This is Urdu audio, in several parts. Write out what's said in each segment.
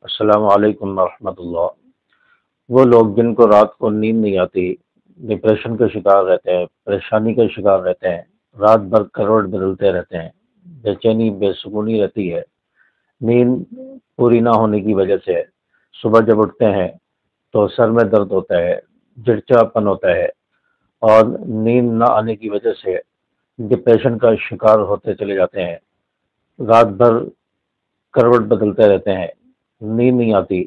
السلام علیکم ورحمۃ اللہ۔ وہ لوگ جن کو رات کو نیند نہیں آتی، ڈپریشن کا شکار رہتے ہیں، پریشانی کا شکار رہتے ہیں، رات بھر کروٹ بدلتے رہتے ہیں، بے چینی بے سکونی رہتی ہے، نیند پوری نہ ہونے کی وجہ سے صبح جب اٹھتے ہیں تو سر میں درد ہوتا ہے، چڑچڑاپن ہوتا ہے، اور نیند نہ آنے کی وجہ سے ڈپریشن کا شکار ہوتے چلے جاتے ہیں، رات بھر کروٹ بدلتے رہتے ہیں، نیند نہیں آتی۔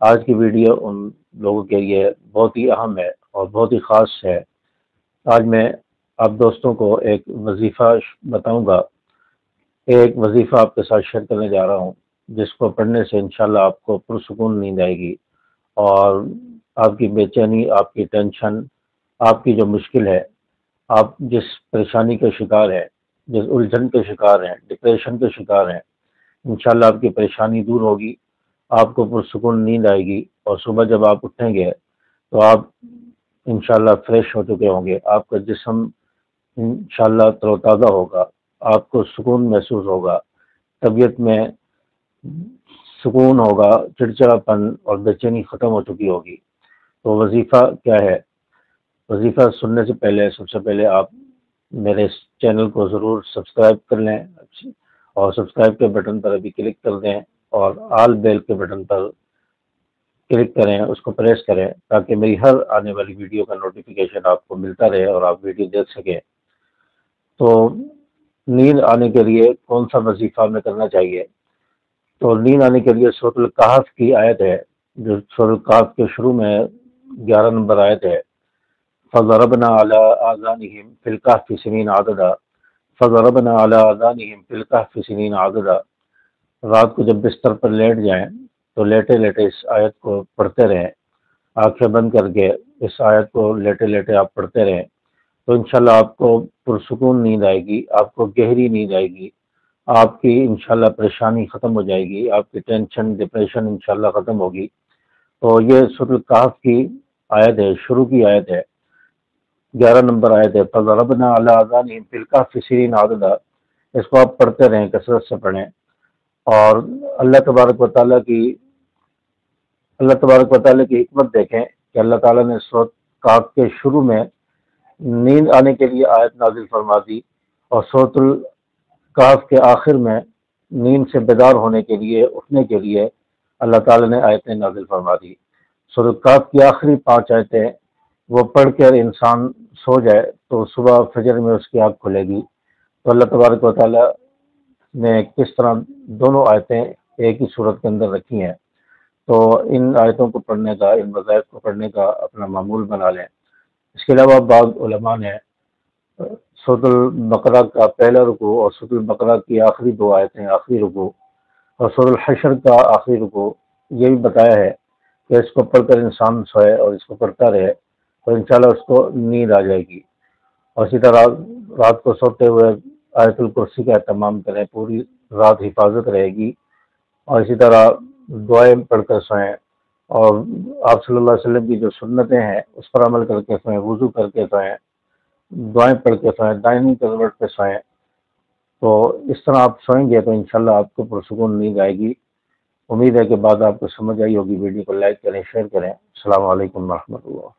آج کی ویڈیو ان لوگوں کے لیے بہت ہی اہم ہے اور بہت ہی خاص ہے۔ آج میں آپ دوستوں کو ایک وظیفہ بتاؤں گا، ایک وظیفہ آپ کے ساتھ شیئر کرنے جا رہا ہوں، جس کو پڑھنے سے انشاءاللہ آپ کو پرسکون نیند آئے گی، اور آپ کی بے چینی، آپ کی ٹینشن، آپ کی جو مشکل ہے، آپ جس پریشانی کا شکار ہیں، جس الجھن کے شکار ہیں، ڈپریشن کے شکار ہیں، انشاءاللہ آپ کی پریشانی دور ہوگی، آپ کو پرسکون نیند آئے گی، اور صبح جب آپ اٹھیں گے تو آپ انشاءاللہ فریش ہو چکے ہوں گے، آپ کا جسم انشاءاللہ تر و تازہ ہوگا، آپ کو سکون محسوس ہوگا، طبیعت میں سکون ہوگا، چڑچڑاپن اور بے چینی ختم ہو چکی ہوگی۔ تو وظیفہ کیا ہے؟ وظیفہ سننے سے پہلے سب سے پہلے آپ میرے اس چینل کو ضرور سبسکرائب کر لیں، اور سبسکرائب کے بٹن پر ابھی کلک کر دیں، اور آل بیل کے بٹن پر کلک کریں، اس کو پریس کریں، تاکہ میری ہر آنے والی ویڈیو کا نوٹیفیکیشن آپ کو ملتا رہے اور آپ ویڈیو دیکھ سکیں۔ تو نیند آنے کے لیے کون سا وظیفہ ہمیں کرنا چاہیے؟ تو نیند آنے کے لیے سورۃ الکہف کی آیت ہے، جو سورۃ الکہف کے شروع میں 11 نمبر آیت ہے، فَضَرَبْنَا عَلَىٰ آذَانِهِمْ فِي الْكَهْفِ سِنِينَ عَدَدًا فَضَرَبْنَا عَلَىٰ آذَانِهِمْ فِي الْكَهْفِ سِنِينَ عَدَدًا۔ رات کو جب بستر پر لیٹ جائیں تو لیٹے لیٹے اس آیت کو پڑھتے رہیں، آنکھیں بند کر کے اس آیت کو لیٹے لیٹے آپ پڑھتے رہیں، تو انشاءاللہ آپ کو پرسکون نیند آئے گی، آپ کو گہری نیند آئے گی، آپ کی انشاءاللہ پریشانی ختم ہو جائے گی، آپ کی ٹینشن ڈپریشن انشاءاللہ ختم ہوگی۔ تو یہ سورۃ الکہف کی آیت ہے، شروع کی آیت ہے، 11 نمبر آیت ہے، فَضَرَبْنَا عَلَىٰ آذَانِهِمْ فِي الْكَهْفِ سِنِينَ عَدَدًا۔ اس کو آپ پڑھتے رہیں، کثرت سے پڑھیں، اور اللہ تبارک و تعالیٰ کی حکمت دیکھیں کہ اللہ تعالیٰ نے سورۃ کہف کے شروع میں نیند آنے کے لیے آیت نازل فرما دی، اور سورۃ الکہف کے آخر میں نیند سے بیدار ہونے کے لیے، اٹھنے کے لیے اللہ تعالیٰ نے آیتیں نازل فرما دی۔ سورۃ الکہف کی آخری 5 آیتیں وہ پڑھ کر انسان سو جائے تو صبح فجر میں اس کی آنکھ کھلے گی۔ تو اللہ تبارک و تعالیٰ نے کس طرح دونوں آیتیں ایک ہی صورت کے اندر رکھی ہیں، تو ان آیتوں کو پڑھنے کا، ان وظائف کو پڑھنے کا اپنا معمول بنا لیں۔ اس کے علاوہ بعض علماء نے سورۃ البقرہ کا پہلا رکوع اور سورۃ البقرہ کی آخری 2 آیتیں، آخری رکوع، اور سورۃ الحشر کا آخری رکوع، یہ بھی بتایا ہے کہ اس کو پڑھ کر انسان سوئے اور اس کو پڑھتا رہے تو انشاءاللہ اس کو نیند آ جائے گی۔ اور اسی طرح رات کو سوتے ہوئے آیت الکرسی کا اہتمام کریں، پوری رات حفاظت رہے گی۔ اور اسی طرح دعائیں پڑھ کر سوئیں، اور آپ صلی اللہ علیہ وسلم کی جو سنتیں ہیں اس پر عمل کر کے سوئیں، وضو کر کے سوئیں، دعائیں پڑھ کے سوئیں، دائمی کروٹ پہ سوئیں۔ تو اس طرح آپ سوئیں گے تو انشاءاللہ آپ کو پرسکون نیند آئے گی۔ امید ہے کہ بعد آپ کو سمجھ آئی ہوگی۔ ویڈیو کو لائک کریں، شیئر کریں۔ السلام علیکم ورحمۃ اللہ۔